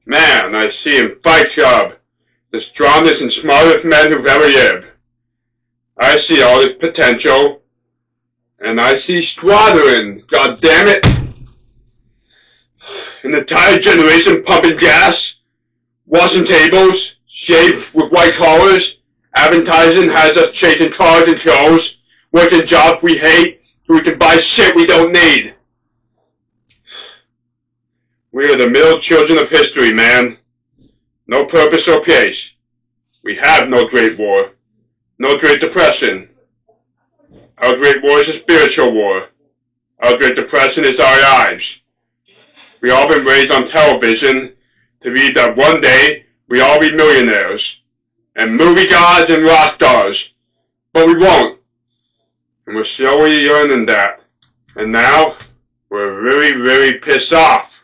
Man, I see in Fight Club the strongest and smartest men who've ever lived. I see all his potential, and I see slaughtering, goddammit, an entire generation pumping gas, washing tables, shaved with white collars, advertising has us chasing cars and clothes, working jobs we hate, so we can buy shit we don't need. We are the middle children of history, man. No purpose or place. We have no Great War. No Great Depression. Our Great War is a spiritual war. Our Great Depression is our lives. We all been raised on television to read that one day we all be millionaires and movie gods and rock stars. But we won't. And we're slowly learning that. And now we're really, really pissed off.